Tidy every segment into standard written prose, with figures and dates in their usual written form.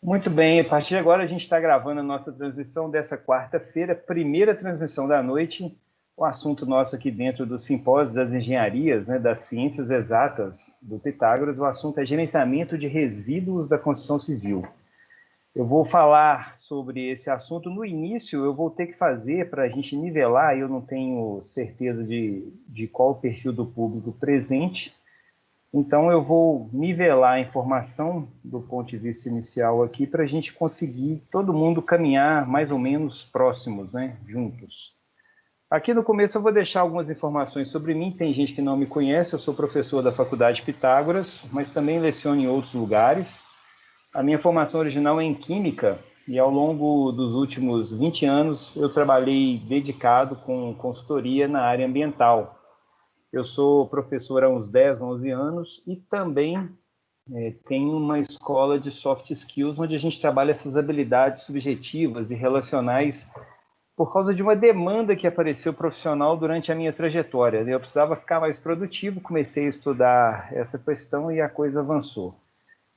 Muito bem, a partir de agora a gente está gravando a nossa transmissão dessa quarta-feira, primeira transmissão da noite. O assunto nosso aqui dentro do Simpósio das Engenharias, né, das Ciências Exatas do Pitágoras, o assunto é gerenciamento de resíduos da construção civil. Eu vou falar sobre esse assunto. No início, eu vou ter que fazer para a gente nivelar, eu não tenho certeza de qual o perfil do público presente. Então, eu vou nivelar a informação do ponto de vista inicial aqui para a gente conseguir todo mundo caminhar mais ou menos próximos, né, juntos. Aqui no começo eu vou deixar algumas informações sobre mim. Tem gente que não me conhece, eu sou professor da Faculdade Pitágoras, mas também leciono em outros lugares. A minha formação original é em Química e ao longo dos últimos 20 anos eu trabalhei dedicado com consultoria na área ambiental. Eu sou professor há uns 10, 11 anos e também tenho uma escola de soft skills onde a gente trabalha essas habilidades subjetivas e relacionais por causa de uma demanda que apareceu profissional durante a minha trajetória. Eu precisava ficar mais produtivo, comecei a estudar essa questão e a coisa avançou.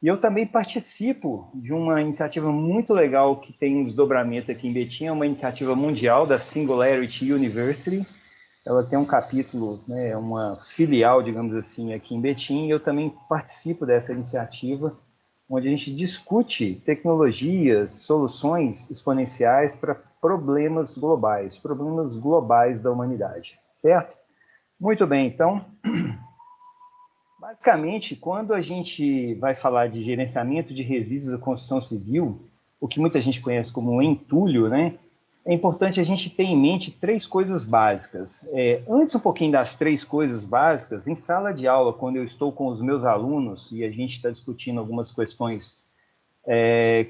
E eu também participo de uma iniciativa muito legal que tem um desdobramento aqui em Betim, é uma iniciativa mundial da Singularity University. Ela tem um capítulo, né, uma filial, digamos assim, aqui em Betim, e eu também participo dessa iniciativa, onde a gente discute tecnologias, soluções exponenciais para problemas globais da humanidade, certo? Muito bem, então, basicamente, quando a gente vai falar de gerenciamento de resíduos da construção civil, o que muita gente conhece como entulho, né? É importante a gente ter em mente três coisas básicas. Antes um pouquinho das três coisas básicas, em sala de aula, quando eu estou com os meus alunos e a gente está discutindo algumas questões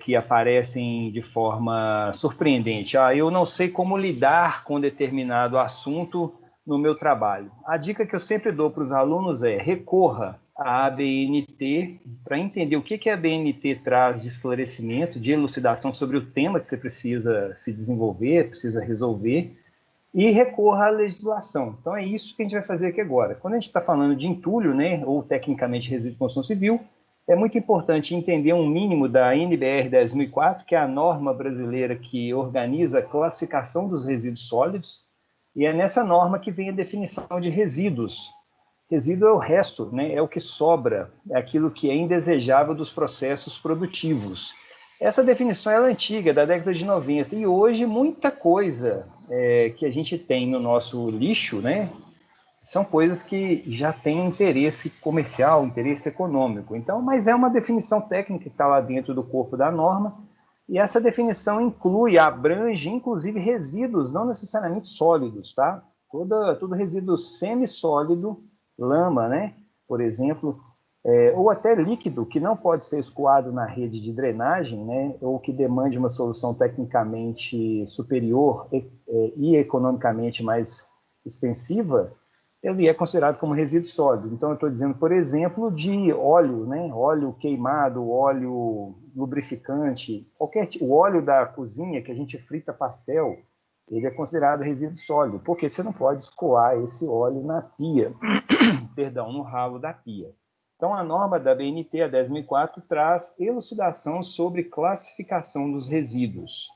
que aparecem de forma surpreendente. Eu não sei como lidar com determinado assunto no meu trabalho. A dica que eu sempre dou para os alunos é recorra à ABNT para entender o que a ABNT traz de esclarecimento, de elucidação sobre o tema que você precisa se desenvolver, precisa resolver, e recorra à legislação. Então é isso que a gente vai fazer aqui agora. Quando a gente está falando de entulho, né, ou tecnicamente resíduo de construção civil, é muito importante entender um mínimo da NBR 10.004, que é a norma brasileira que organiza a classificação dos resíduos sólidos, e é nessa norma que vem a definição de resíduos. Resíduo é o resto, né? É o que sobra, é aquilo que é indesejável dos processos produtivos. Essa definição é antiga, da década de 90, e hoje muita coisa que a gente tem no nosso lixo, né, são coisas que já têm interesse comercial, interesse econômico. Então, mas é uma definição técnica que está lá dentro do corpo da norma, e essa definição inclui, abrange, inclusive, resíduos não necessariamente sólidos, tá? Todo resíduo semissólido, lama, né? Por exemplo, ou até líquido, que não pode ser escoado na rede de drenagem, né? Ou que demande uma solução tecnicamente superior e economicamente mais expensiva, ele é considerado como resíduo sólido. Então, eu estou dizendo, por exemplo, de óleo, né? Óleo queimado, óleo lubrificante, o óleo da cozinha que a gente frita pastel, ele é considerado resíduo sólido, porque você não pode escoar esse óleo na pia, perdão, no ralo da pia. Então, a norma da BNT, a 10.004, traz elucidação sobre classificação dos resíduos.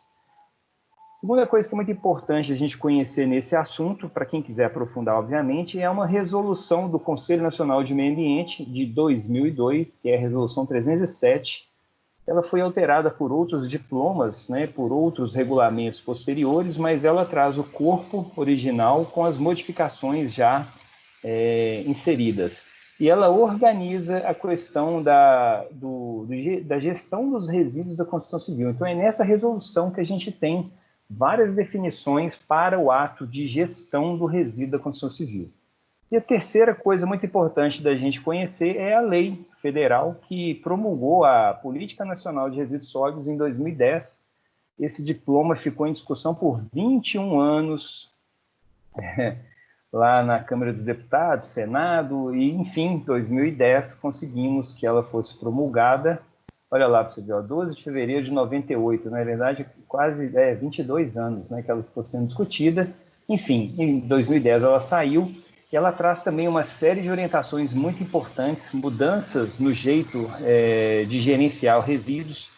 Segunda coisa que é muito importante a gente conhecer nesse assunto, para quem quiser aprofundar, obviamente, é uma resolução do Conselho Nacional de Meio Ambiente de 2002, que é a Resolução 307. Ela foi alterada por outros diplomas, né, por outros regulamentos posteriores, mas ela traz o corpo original com as modificações já inseridas. E ela organiza a questão da gestão dos resíduos da construção civil. Então, é nessa resolução que a gente tem várias definições para o ato de gestão do resíduo da construção civil. E a terceira coisa muito importante da gente conhecer é a lei federal que promulgou a Política Nacional de Resíduos Sólidos em 2010. Esse diploma ficou em discussão por 21 anos lá na Câmara dos Deputados, Senado, e, enfim, em 2010 conseguimos que ela fosse promulgada. Olha lá para você ver, 12 de fevereiro de 98, na verdade, quase 22 anos, né, que ela ficou sendo discutida. Enfim, em 2010 ela saiu, e ela traz também uma série de orientações muito importantes, mudanças no jeito de gerenciar resíduos.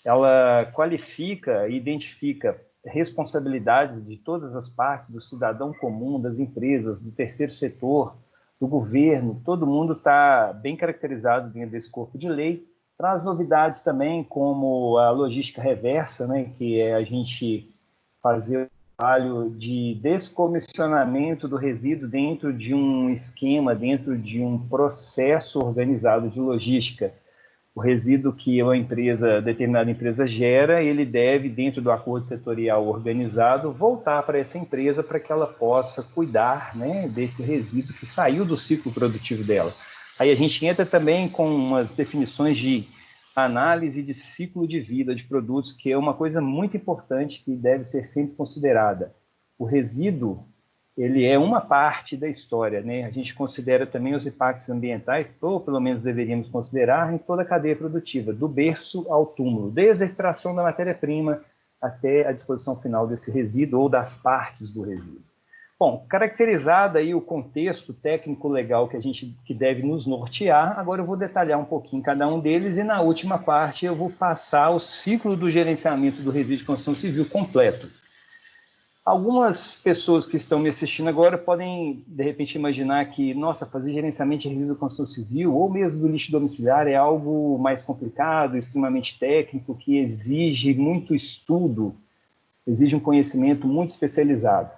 ela qualifica e identifica responsabilidades de todas as partes, do cidadão comum, das empresas, do terceiro setor, do governo, todo mundo está bem caracterizado dentro desse corpo de lei. Traz novidades também, como a logística reversa, né, que é a gente fazer o trabalho de descomissionamento do resíduo dentro de um esquema, dentro de um processo organizado de logística. O resíduo que uma empresa, determinada empresa gera, ele deve, dentro do acordo setorial organizado, voltar para essa empresa para que ela possa cuidar, né, desse resíduo que saiu do ciclo produtivo dela. Aí a gente entra também com umas definições de análise de ciclo de vida de produtos, que é uma coisa muito importante que deve ser sempre considerada. O resíduo, ele é uma parte da história, né? A gente considera também os impactos ambientais, ou pelo menos deveríamos considerar, em toda a cadeia produtiva, do berço ao túmulo, desde a extração da matéria-prima até a disposição final desse resíduo ou das partes do resíduo. Bom, caracterizado aí o contexto técnico-legal que deve nos nortear, agora eu vou detalhar um pouquinho cada um deles e na última parte eu vou passar o ciclo do gerenciamento do resíduo de construção civil completo. Algumas pessoas que estão me assistindo agora podem, de repente, imaginar que, nossa, fazer gerenciamento de resíduo de construção civil ou mesmo do lixo domiciliar é algo mais complicado, extremamente técnico, que exige muito estudo, exige um conhecimento muito especializado.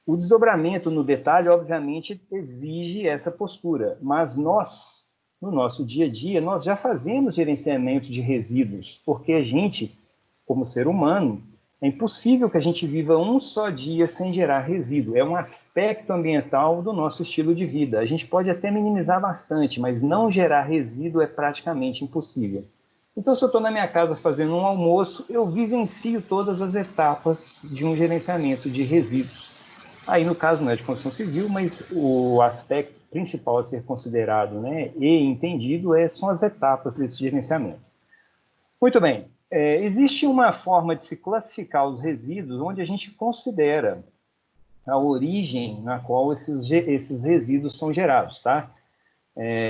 O desdobramento no detalhe, obviamente, exige essa postura, mas nós, no nosso dia a dia, nós já fazemos gerenciamento de resíduos, porque a gente, como ser humano, é impossível que a gente viva um só dia sem gerar resíduo. É um aspecto ambiental do nosso estilo de vida. A gente pode até minimizar bastante, mas não gerar resíduo é praticamente impossível. Então, se eu estou na minha casa fazendo um almoço, eu vivencio todas as etapas de um gerenciamento de resíduos. Aí, no caso, não é de construção civil, mas o aspecto principal a ser considerado, né, e entendido são as etapas desse gerenciamento. Muito bem. Existe uma forma de se classificar os resíduos onde a gente considera a origem na qual esses resíduos são gerados, tá?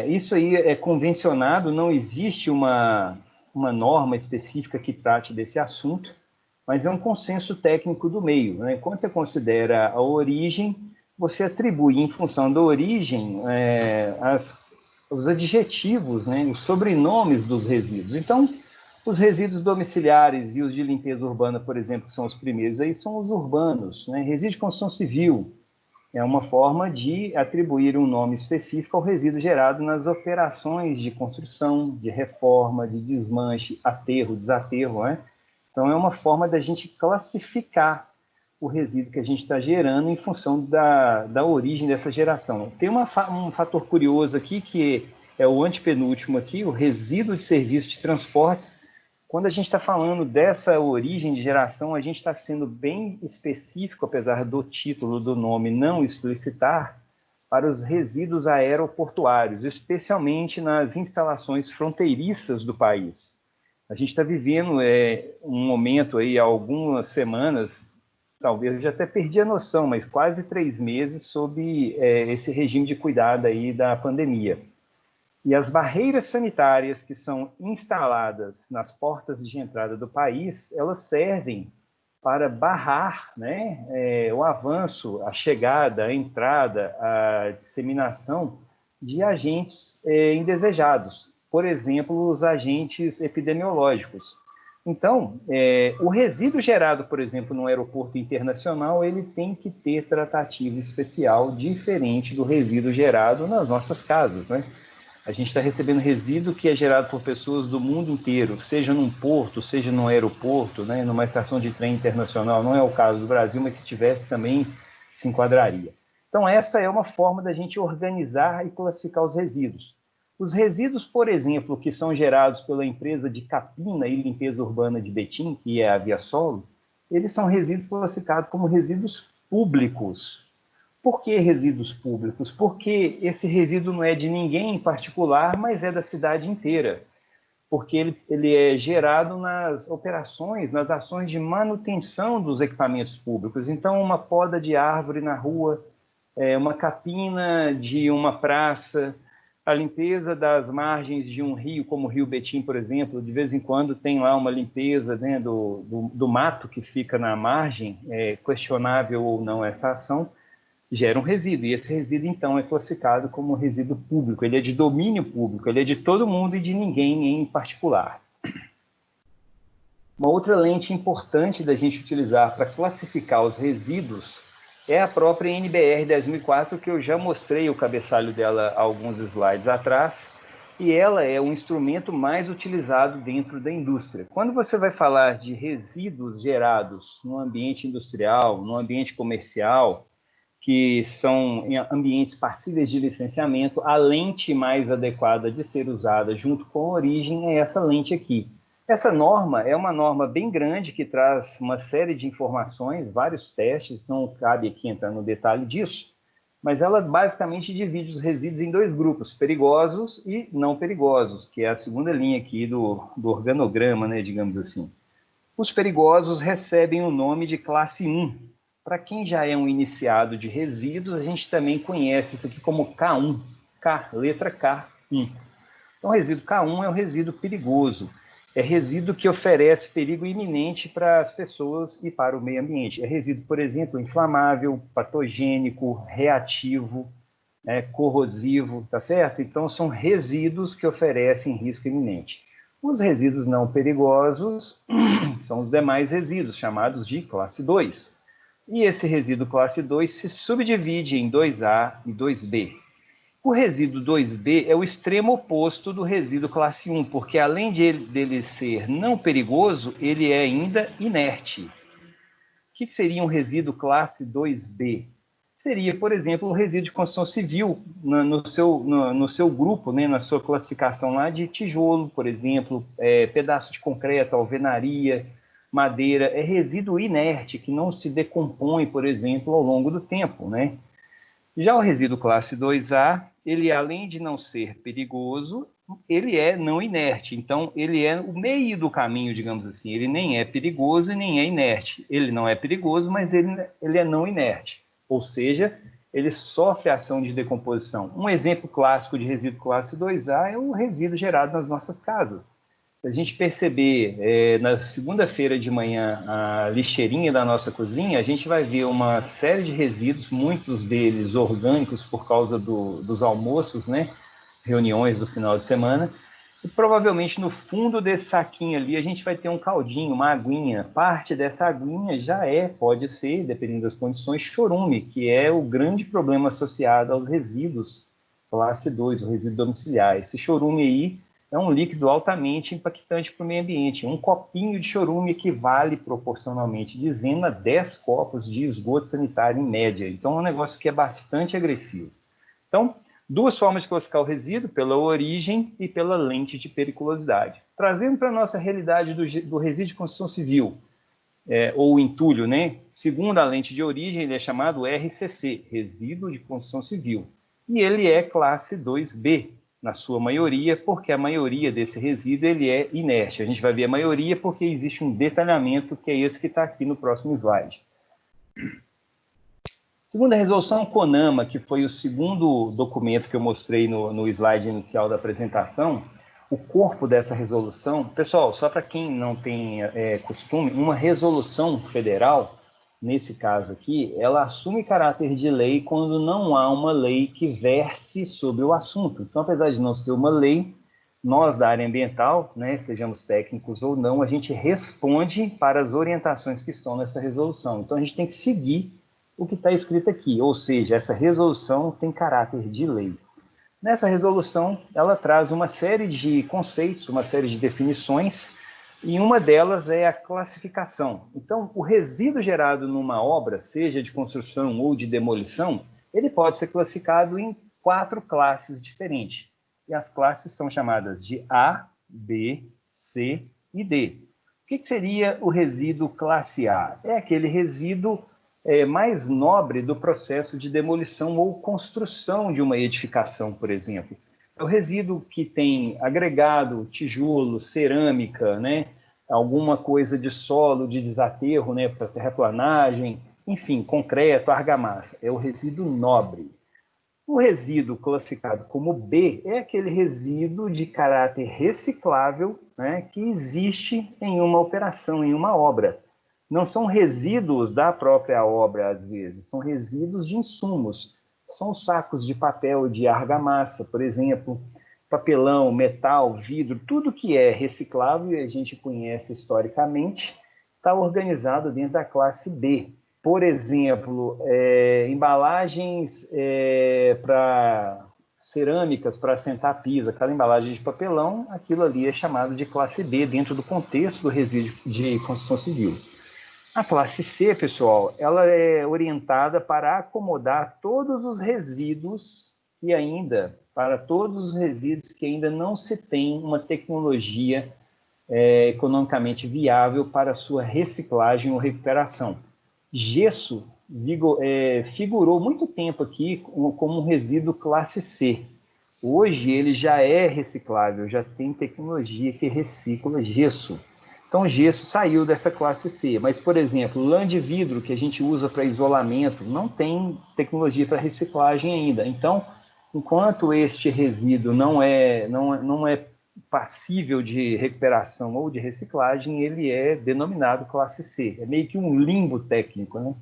Isso aí é convencionado, não existe uma norma específica que trate desse assunto, mas é um consenso técnico do meio, né? Quando você considera a origem, você atribui, em função da origem, os adjetivos, né? Os sobrenomes dos resíduos. Então, os resíduos domiciliares e os de limpeza urbana, por exemplo, que são os primeiros, aí são os urbanos, né? Resíduo de construção civil é uma forma de atribuir um nome específico ao resíduo gerado nas operações de construção, de reforma, de desmanche, aterro, desaterro, né? Então, é uma forma da gente classificar o resíduo que a gente está gerando em função da origem dessa geração. Tem um fator curioso aqui, que é o antepenúltimo aqui, o resíduo de serviço de transportes. Quando a gente está falando dessa origem de geração, a gente está sendo bem específico, apesar do título do nome não explicitar, para os resíduos aeroportuários, especialmente nas instalações fronteiriças do país. A gente está vivendo um momento aí, há algumas semanas, talvez eu já até perdi a noção, mas quase 3 meses sob esse regime de cuidado aí da pandemia. E as barreiras sanitárias que são instaladas nas portas de entrada do país, elas servem para barrar, né, o avanço, a chegada, a entrada, a disseminação de agentes indesejados. Por exemplo, os agentes epidemiológicos. Então, o resíduo gerado, por exemplo, no aeroporto internacional, ele tem que ter tratativa especial diferente do resíduo gerado nas nossas casas, né? A gente está recebendo resíduo que é gerado por pessoas do mundo inteiro, seja num porto, seja num aeroporto, né, numa estação de trem internacional. Não é o caso do Brasil, mas se tivesse também se enquadraria. Então, essa é uma forma da gente organizar e classificar os resíduos. Os resíduos, por exemplo, que são gerados pela empresa de capina e limpeza urbana de Betim, que é a Viasolo, eles são resíduos classificados como resíduos públicos. Por que resíduos públicos? Porque esse resíduo não é de ninguém em particular, mas é da cidade inteira. Porque ele é gerado nas operações, nas ações de manutenção dos equipamentos públicos. Então, uma poda de árvore na rua, uma capina de uma praça, A limpeza das margens de um rio, como o Rio Betim, por exemplo, de vez em quando tem lá uma limpeza, né, do mato que fica na margem, questionável ou não essa ação, gera um resíduo, e esse resíduo, então, é classificado como resíduo público, ele é de domínio público, ele é de todo mundo e de ninguém em particular. Uma outra lente importante da gente utilizar para classificar os resíduos é a própria NBR 10004, que eu já mostrei o cabeçalho dela alguns slides atrás, e ela é um instrumento mais utilizado dentro da indústria. Quando você vai falar de resíduos gerados no ambiente industrial, no ambiente comercial, que são em ambientes passíveis de licenciamento, a lente mais adequada de ser usada junto com a origem é essa lente aqui. Essa norma é uma norma bem grande que traz uma série de informações, vários testes, não cabe aqui entrar no detalhe disso, mas ela basicamente divide os resíduos em dois grupos, perigosos e não perigosos, que é a segunda linha aqui do organograma, né, digamos assim. Os perigosos recebem o nome de classe 1. Para quem já é um iniciado de resíduos, a gente também conhece isso aqui como K1, letra K1. Então, o resíduo K1 é o resíduo perigoso. É resíduo que oferece perigo iminente para as pessoas e para o meio ambiente. É resíduo, por exemplo, inflamável, patogênico, reativo, corrosivo, tá certo? Então, são resíduos que oferecem risco iminente. Os resíduos não perigosos são os demais resíduos, chamados de classe 2. E esse resíduo classe 2 se subdivide em 2A e 2B. O resíduo 2B é o extremo oposto do resíduo classe 1, porque além dele ser não perigoso, ele é ainda inerte. O que seria um resíduo classe 2B? Seria, por exemplo, o resíduo de construção civil no seu grupo, né, na sua classificação lá de tijolo, por exemplo, pedaço de concreto, alvenaria, madeira, é resíduo inerte, que não se decompõe, por exemplo, ao longo do tempo, né? Já o resíduo classe 2A, ele além de não ser perigoso, ele é não inerte. Então, ele é o meio do caminho, digamos assim. Ele nem é perigoso e nem é inerte. Ele não é perigoso, mas ele é não inerte. Ou seja, ele sofre ação de decomposição. Um exemplo clássico de resíduo classe 2A é o resíduo gerado nas nossas casas. Se a gente perceber na segunda-feira de manhã a lixeirinha da nossa cozinha, a gente vai ver uma série de resíduos, muitos deles orgânicos por causa dos almoços, né? Reuniões do final de semana. E provavelmente no fundo desse saquinho ali a gente vai ter um caldinho, uma aguinha. Parte dessa aguinha já pode ser, dependendo das condições, chorume, que é o grande problema associado aos resíduos classe 2, o resíduo domiciliar. Esse chorume aí é um líquido altamente impactante para o meio ambiente. Um copinho de chorume equivale, proporcionalmente dizendo, a 10 copos de esgoto sanitário em média. Então, é um negócio que é bastante agressivo. Então, duas formas de classificar o resíduo, pela origem e pela lente de periculosidade. Trazendo para a nossa realidade do resíduo de construção civil, ou entulho, né? Segundo a lente de origem, ele é chamado RCC, resíduo de construção civil. E ele é classe 2B, na sua maioria, porque a maioria desse resíduo ele é inerte. A gente vai ver a maioria porque existe um detalhamento, que é esse que está aqui no próximo slide. Segundo a resolução CONAMA, que foi o segundo documento que eu mostrei no slide inicial da apresentação, o corpo dessa resolução... Pessoal, só para quem não tem costume, uma resolução federal, nesse caso aqui, ela assume caráter de lei quando não há uma lei que verse sobre o assunto. Então, apesar de não ser uma lei, nós da área ambiental, né, sejamos técnicos ou não, a gente responde para as orientações que estão nessa resolução. Então, a gente tem que seguir o que está escrito aqui, ou seja, essa resolução tem caráter de lei. Nessa resolução, ela traz uma série de conceitos, uma série de definições, e uma delas é a classificação. Então, o resíduo gerado numa obra, seja de construção ou de demolição, ele pode ser classificado em 4 classes diferentes. E as classes são chamadas de A, B, C e D. O que seria o resíduo classe A? É aquele resíduo mais nobre do processo de demolição ou construção de uma edificação, por exemplo. É o resíduo que tem agregado, tijolo, cerâmica, né? Alguma coisa de solo, de desaterro, né? Para terraplanagem, enfim, concreto, argamassa. É o resíduo nobre. O resíduo classificado como B é aquele resíduo de caráter reciclável, né, que existe em uma operação, em uma obra. Não são resíduos da própria obra, às vezes, são resíduos de insumos. São sacos de papel, de argamassa, por exemplo, papelão, metal, vidro, tudo que é reciclável e a gente conhece historicamente, está organizado dentro da classe B. Por exemplo, embalagens para cerâmicas, para assentar piso, aquela embalagem de papelão, aquilo ali é chamado de classe B, dentro do contexto do resíduo de construção civil. A classe C, pessoal, ela é orientada para acomodar todos os resíduos e ainda, para todos os resíduos que ainda não se tem uma tecnologia economicamente viável para sua reciclagem ou recuperação. Gesso figurou muito tempo aqui como um resíduo classe C. Hoje ele já é reciclável, já tem tecnologia que recicla gesso. Então, gesso saiu dessa classe C. Mas, por exemplo, lã de vidro, que a gente usa para isolamento, não tem tecnologia para reciclagem ainda. Então, enquanto este resíduo não é passível de recuperação ou de reciclagem, ele é denominado classe C. É meio que um limbo técnico, né?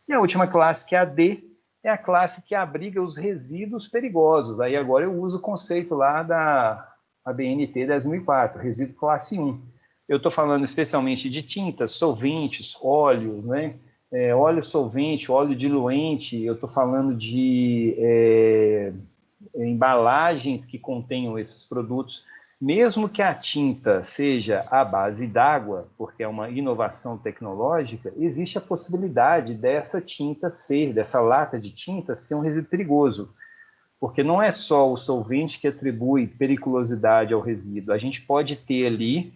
E a última classe, que é a D, é a classe que abriga os resíduos perigosos. Aí agora eu uso o conceito lá da ABNT 10.004, resíduo classe 1. Eu estou falando especialmente de tintas, solventes, óleos, né? Óleo solvente, óleo diluente, eu estou falando de embalagens que contenham esses produtos. Mesmo que a tinta seja à base d'água, porque é uma inovação tecnológica, existe a possibilidade dessa tinta dessa lata de tinta ser um resíduo perigoso. Porque não é só o solvente que atribui periculosidade ao resíduo, a gente pode ter ali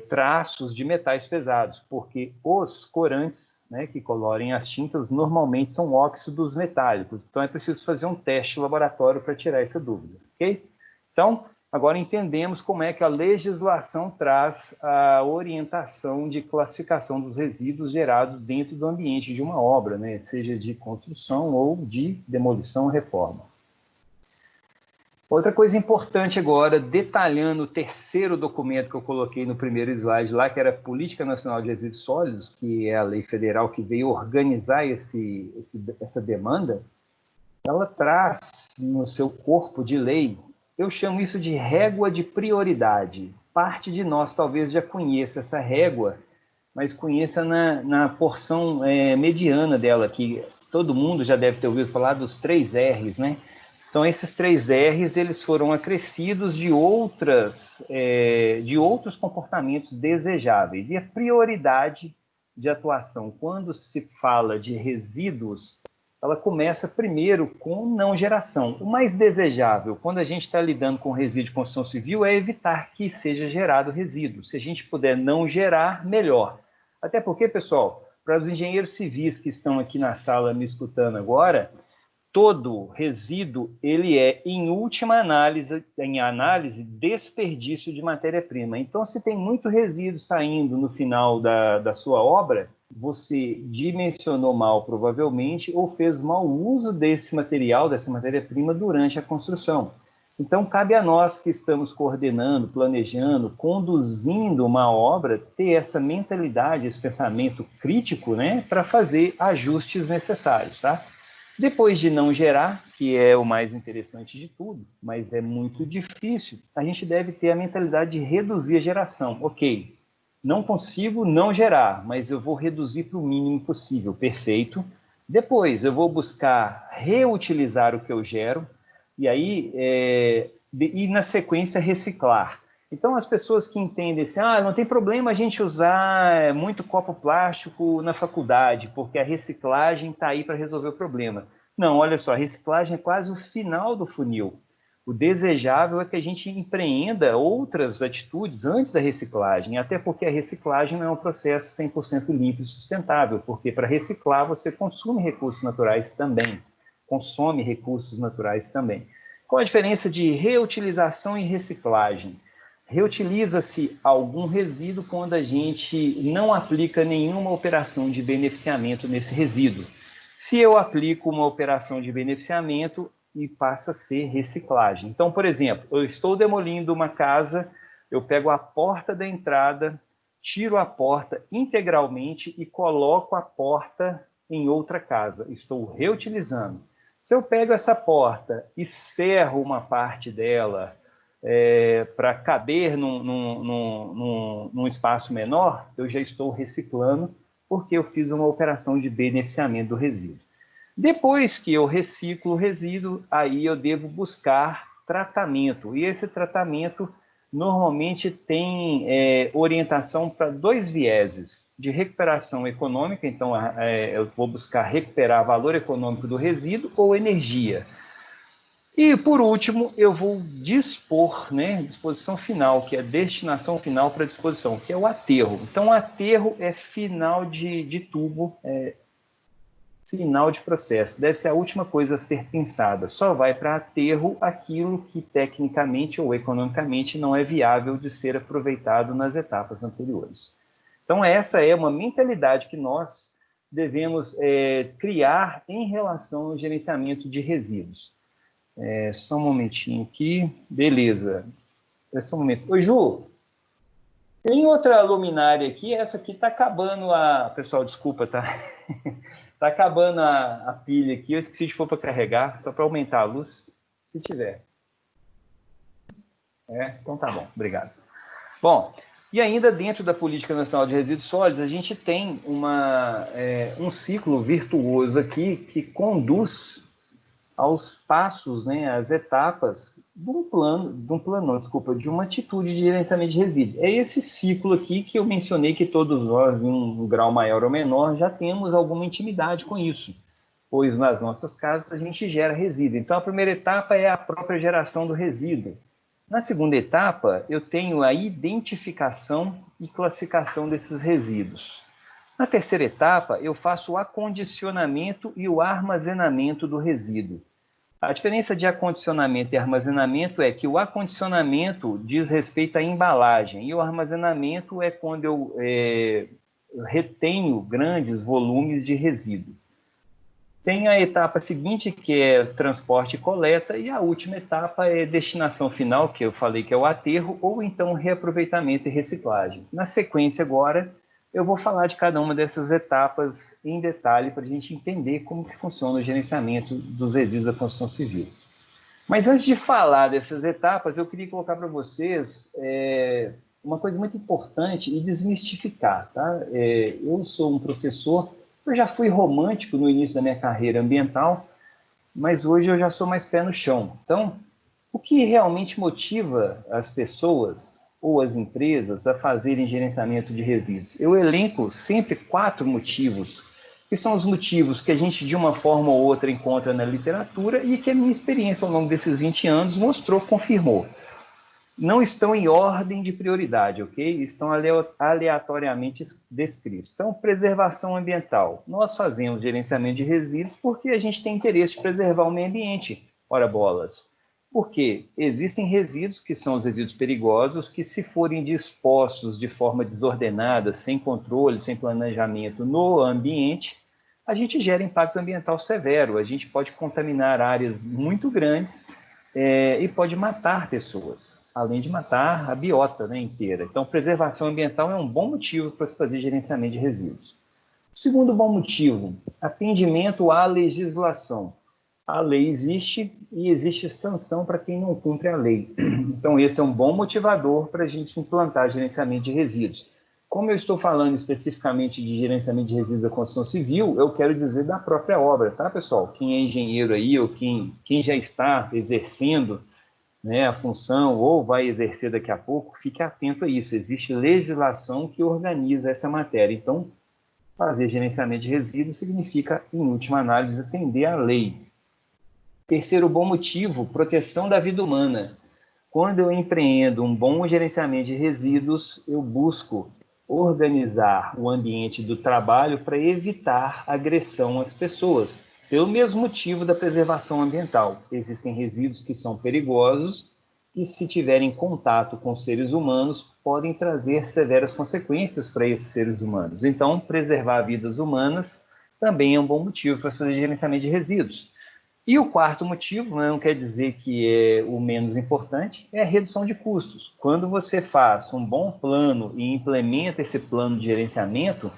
traços de metais pesados, porque os corantes, né, que colorem as tintas normalmente são óxidos metálicos, então é preciso fazer um teste laboratório para tirar essa dúvida, ok? Então, agora entendemos como é que a legislação traz a orientação de classificação dos resíduos gerados dentro do ambiente de uma obra, né, seja de construção ou de demolição ou reforma. Outra coisa importante agora, detalhando o terceiro documento que eu coloquei no primeiro slide lá, que era a Política Nacional de Resíduos Sólidos, que é a lei federal que veio organizar essa demanda, ela traz no seu corpo de lei, eu chamo isso de régua de prioridade. Parte de nós talvez já conheça essa régua, mas conheça na porção mediana dela, que todo mundo já deve ter ouvido falar dos 3 R's, né? Então, esses 3 R's, eles foram acrescidos de outros comportamentos desejáveis. E a prioridade de atuação, quando se fala de resíduos, ela começa primeiro com não geração. O mais desejável, quando a gente está lidando com resíduo de construção civil, é evitar que seja gerado resíduo. Se a gente puder não gerar, melhor. Até porque, pessoal, para os engenheiros civis que estão aqui na sala me escutando agora, todo resíduo, ele é, em última análise, desperdício de matéria-prima. Então, se tem muito resíduo saindo no final da sua obra, você dimensionou mal, provavelmente, ou fez mau uso desse material, dessa matéria-prima, durante a construção. Então, cabe a nós que estamos coordenando, planejando, conduzindo uma obra, ter essa mentalidade, esse pensamento crítico, né, para fazer ajustes necessários, tá? Depois de não gerar, que é o mais interessante de tudo, mas é muito difícil, a gente deve ter a mentalidade de reduzir a geração. Ok, não consigo não gerar, mas eu vou reduzir para o mínimo possível. Perfeito. Depois, eu vou buscar reutilizar o que eu gero, e aí, e na sequência, reciclar. Então, as pessoas que entendem assim, não tem problema a gente usar muito copo plástico na faculdade, porque a reciclagem está aí para resolver o problema. Não, olha só, a reciclagem é quase o final do funil. O desejável é que a gente empreenda outras atitudes antes da reciclagem, até porque a reciclagem não é um processo 100% limpo e sustentável, porque para reciclar você consome recursos naturais também. Qual a diferença de reutilização e reciclagem? Reutiliza-se algum resíduo quando a gente não aplica nenhuma operação de beneficiamento nesse resíduo. Se eu aplico uma operação de beneficiamento, e passa a ser reciclagem. Então, por exemplo, eu estou demolindo uma casa, eu pego a porta da entrada, tiro a porta integralmente e coloco a porta em outra casa. Estou reutilizando. Se eu pego essa porta e serro uma parte dela para caber num espaço menor, eu já estou reciclando, porque eu fiz uma operação de beneficiamento do resíduo. Depois que eu reciclo o resíduo, aí eu devo buscar tratamento. E esse tratamento normalmente tem orientação para 2 vieses, de recuperação econômica, então eu vou buscar recuperar valor econômico do resíduo ou energia. E, por último, eu vou dispor, né, disposição final, que é destinação final para disposição, que é o aterro. Então, o aterro é final de tubo, final de processo. Deve ser a última coisa a ser pensada. Só vai para aterro aquilo que tecnicamente ou economicamente não é viável de ser aproveitado nas etapas anteriores. Então, essa é uma mentalidade que nós devemos criar em relação ao gerenciamento de resíduos. Só um momentinho aqui. Beleza. Só um momento. Ô, Ju, tem outra luminária aqui. Essa aqui está acabando a... Pessoal, desculpa, tá? Está acabando a pilha aqui. Eu esqueci de pôr para carregar, só para aumentar a luz, se tiver. Então tá bom. Obrigado. Bom, e ainda dentro da Política Nacional de Resíduos Sólidos, a gente tem um ciclo virtuoso aqui que conduz aos passos, né, às etapas de uma atitude de gerenciamento de resíduos. É esse ciclo aqui que eu mencionei que todos nós, em um grau maior ou menor, já temos alguma intimidade com isso, pois nas nossas casas a gente gera resíduo. Então, a primeira etapa é a própria geração do resíduo. Na segunda etapa, eu tenho a identificação e classificação desses resíduos. Na terceira etapa, eu faço o acondicionamento e o armazenamento do resíduo. A diferença de acondicionamento e armazenamento é que o acondicionamento diz respeito à embalagem e o armazenamento é quando eu retenho grandes volumes de resíduo. Tem a etapa seguinte, que é transporte e coleta, e a última etapa é destinação final, que eu falei que é o aterro, ou então reaproveitamento e reciclagem. Na sequência agora, eu vou falar de cada uma dessas etapas em detalhe para a gente entender como que funciona o gerenciamento dos resíduos da construção civil. Mas antes de falar dessas etapas, eu queria colocar para vocês uma coisa muito importante e desmistificar. Tá? Eu sou um professor, eu já fui romântico no início da minha carreira ambiental, mas hoje eu já sou mais pé no chão. Então, o que realmente motiva as pessoas ou as empresas a fazerem gerenciamento de resíduos? Eu elenco sempre 4 motivos, que são os motivos que a gente, de uma forma ou outra, encontra na literatura e que a minha experiência ao longo desses 20 anos mostrou, confirmou. Não estão em ordem de prioridade, ok? Estão aleatoriamente descritos. Então, preservação ambiental. Nós fazemos gerenciamento de resíduos porque a gente tem interesse de preservar o meio ambiente. Ora bolas. Porque existem resíduos que são os resíduos perigosos, que se forem dispostos de forma desordenada, sem controle, sem planejamento no ambiente, a gente gera impacto ambiental severo. A gente pode contaminar áreas muito grandes e pode matar pessoas, além de matar a biota, né, inteira. Então, preservação ambiental é um bom motivo para se fazer gerenciamento de resíduos. O segundo bom motivo, atendimento à legislação. A lei existe e existe sanção para quem não cumpre a lei. Então, esse é um bom motivador para a gente implantar gerenciamento de resíduos. Como eu estou falando especificamente de gerenciamento de resíduos da construção civil, eu quero dizer da própria obra, tá, pessoal? Quem é engenheiro aí ou quem já está exercendo, né, a função ou vai exercer daqui a pouco, fique atento a isso. Existe legislação que organiza essa matéria. Então, fazer gerenciamento de resíduos significa, em última análise, atender à lei. Terceiro bom motivo, proteção da vida humana. Quando eu empreendo um bom gerenciamento de resíduos, eu busco organizar o ambiente do trabalho para evitar agressão às pessoas. Pelo mesmo motivo da preservação ambiental. Existem resíduos que são perigosos e, se tiverem contato com seres humanos, podem trazer severas consequências para esses seres humanos. Então, preservar vidas humanas também é um bom motivo para fazer gerenciamento de resíduos. E o quarto motivo, né, não quer dizer que é o menos importante, é a redução de custos. Quando você faz um bom plano e implementa esse plano de gerenciamento,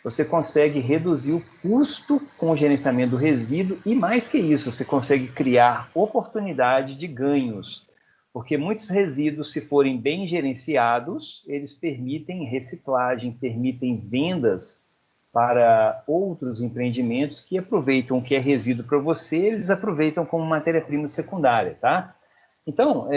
você consegue reduzir o custo com o gerenciamento do resíduo e, mais que isso, você consegue criar oportunidade de ganhos. Porque muitos resíduos, se forem bem gerenciados, eles permitem reciclagem, permitem vendas para outros empreendimentos que aproveitam o que é resíduo para você, eles aproveitam como matéria-prima secundária, tá? Então,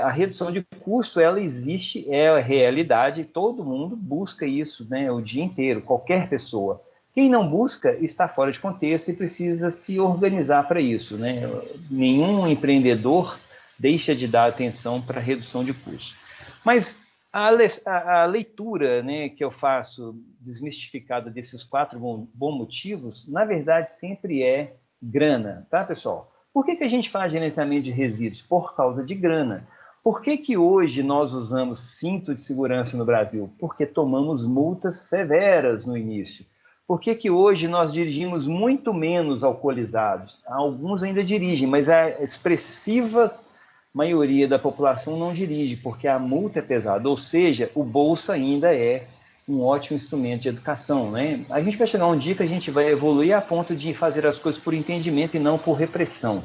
a redução de custo, ela existe, é a realidade, todo mundo busca isso, né, o dia inteiro, qualquer pessoa. Quem não busca está fora de contexto e precisa se organizar para isso, né? Nenhum empreendedor deixa de dar atenção para a redução de custos. Mas a leitura, né, que eu faço desmistificada desses quatro bons motivos, na verdade, sempre é grana, tá, pessoal? Por que a gente faz gerenciamento de resíduos? Por causa de grana. Por que hoje nós usamos cinto de segurança no Brasil? Porque tomamos multas severas no início. Por que hoje nós dirigimos muito menos alcoolizados? Alguns ainda dirigem, mas a expressiva maioria da população não dirige, porque a multa é pesada, ou seja, o bolso ainda é um ótimo instrumento de educação, né? A gente vai chegar um dia que a gente vai evoluir a ponto de fazer as coisas por entendimento e não por repressão.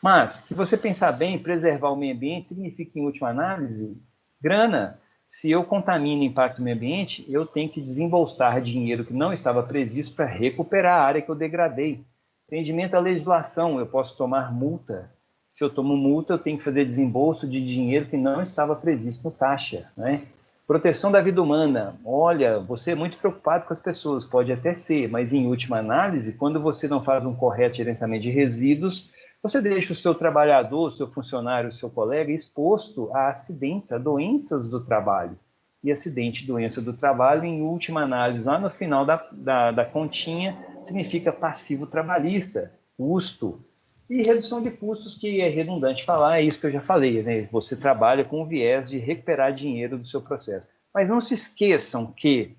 Mas, se você pensar bem, preservar o meio ambiente significa, em última análise, grana. Se eu contamino e impacto o meio ambiente, eu tenho que desembolsar dinheiro que não estava previsto para recuperar a área que eu degradei. Atendimento à legislação, eu posso tomar multa. Se eu tomo multa, eu tenho que fazer desembolso de dinheiro que não estava previsto no caixa, né? Proteção da vida humana. Olha, você é muito preocupado com as pessoas, pode até ser, mas em última análise, quando você não faz um correto gerenciamento de resíduos, você deixa o seu trabalhador, o seu funcionário, o seu colega exposto a acidentes, a doenças do trabalho. E acidente, doença do trabalho, em última análise, lá no final da continha, significa passivo trabalhista, custo. E redução de custos, que é redundante falar, é isso que eu já falei, né? Você trabalha com o viés de recuperar dinheiro do seu processo. Mas não se esqueçam que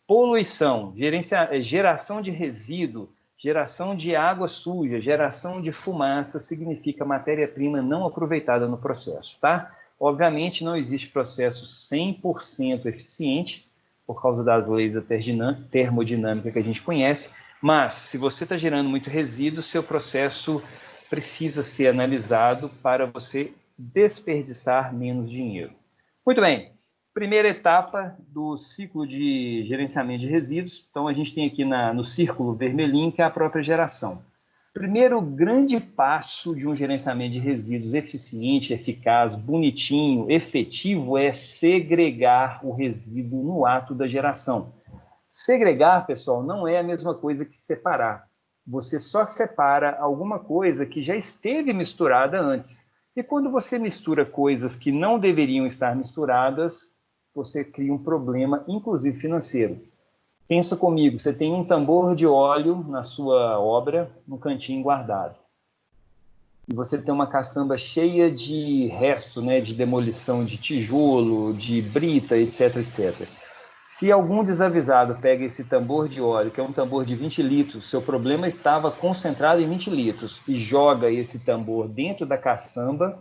poluição, geração de resíduo, geração de água suja, geração de fumaça, significa matéria-prima não aproveitada no processo, tá? Obviamente, não existe processo 100% eficiente, por causa das leis da termodinâmica que a gente conhece, mas se você está gerando muito resíduo, seu processo precisa ser analisado para você desperdiçar menos dinheiro. Muito bem. Primeira etapa do ciclo de gerenciamento de resíduos. Então, a gente tem aqui no círculo vermelhinho, que é a própria geração. Primeiro grande passo de um gerenciamento de resíduos eficiente, eficaz, bonitinho, efetivo, é segregar o resíduo no ato da geração. Segregar, pessoal, não é a mesma coisa que separar. Você só separa alguma coisa que já esteve misturada antes. E quando você mistura coisas que não deveriam estar misturadas, você cria um problema, inclusive financeiro. Pensa comigo, você tem um tambor de óleo na sua obra, no cantinho guardado. E você tem uma caçamba cheia de resto, né, de demolição de tijolo, de brita, etc, etc. Se algum desavisado pega esse tambor de óleo, que é um tambor de 20 litros, seu problema estava concentrado em 20 litros, e joga esse tambor dentro da caçamba,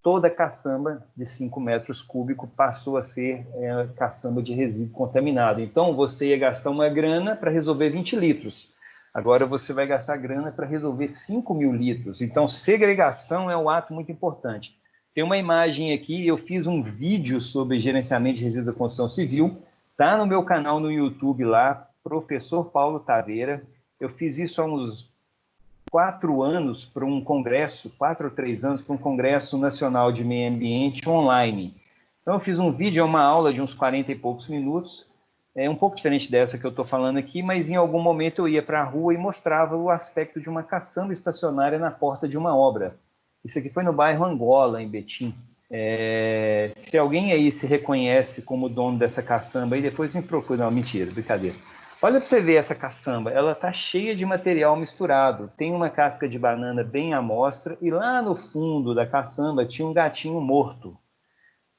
toda a caçamba de 5 metros cúbicos passou a ser caçamba de resíduo contaminado. Então, você ia gastar uma grana para resolver 20 litros. Agora você vai gastar grana para resolver 5.000 litros. Então, segregação é um ato muito importante. Tem uma imagem aqui, eu fiz um vídeo sobre gerenciamento de resíduos da construção civil, está no meu canal no YouTube lá, Professor Paulo Taveira. Eu fiz isso há uns 4 anos para um congresso, 4 ou 3 anos para um congresso nacional de meio ambiente online. Então eu fiz um vídeo, é uma aula de uns 40 e poucos minutos, é um pouco diferente dessa que eu estou falando aqui, mas em algum momento eu ia para a rua e mostrava o aspecto de uma caçamba estacionária na porta de uma obra. Isso aqui foi no bairro Angola, em Betim. Se alguém aí se reconhece como dono dessa caçamba, aí depois me procura. Não, mentira, brincadeira. Olha para você ver essa caçamba, ela está cheia de material misturado. Tem uma casca de banana bem à mostra e lá no fundo da caçamba tinha um gatinho morto.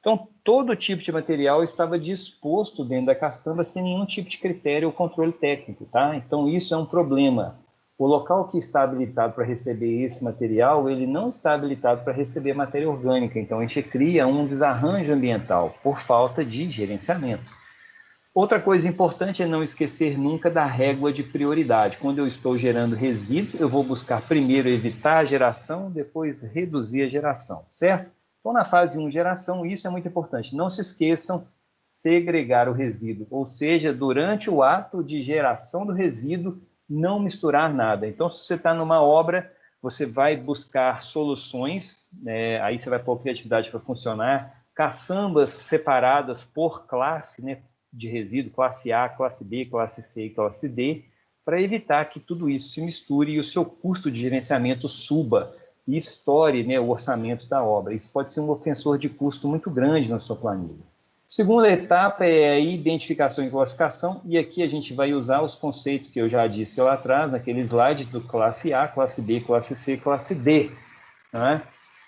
Então, todo tipo de material estava disposto dentro da caçamba sem nenhum tipo de critério ou controle técnico, tá? Então, isso é um problema. O local que está habilitado para receber esse material, ele não está habilitado para receber matéria orgânica. Então, a gente cria um desarranjo ambiental por falta de gerenciamento. Outra coisa importante é não esquecer nunca da régua de prioridade. Quando eu estou gerando resíduo, eu vou buscar primeiro evitar a geração, depois reduzir a geração, certo? Então, na fase 1, geração, isso é muito importante. Não se esqueçam segregar o resíduo, ou seja, durante o ato de geração do resíduo, não misturar nada. Então, se você está numa obra, você vai buscar soluções, aí você vai pôr a criatividade para funcionar, caçambas separadas por classe, né, de resíduo, classe A, classe B, classe C e classe D, para evitar que tudo isso se misture e o seu custo de gerenciamento suba e estoure, né, o orçamento da obra. Isso pode ser um ofensor de custo muito grande na sua planilha. Segunda etapa é a identificação e classificação, e aqui a gente vai usar os conceitos que eu já disse lá atrás, naquele slide do classe A, classe B, classe C, classe D. Né?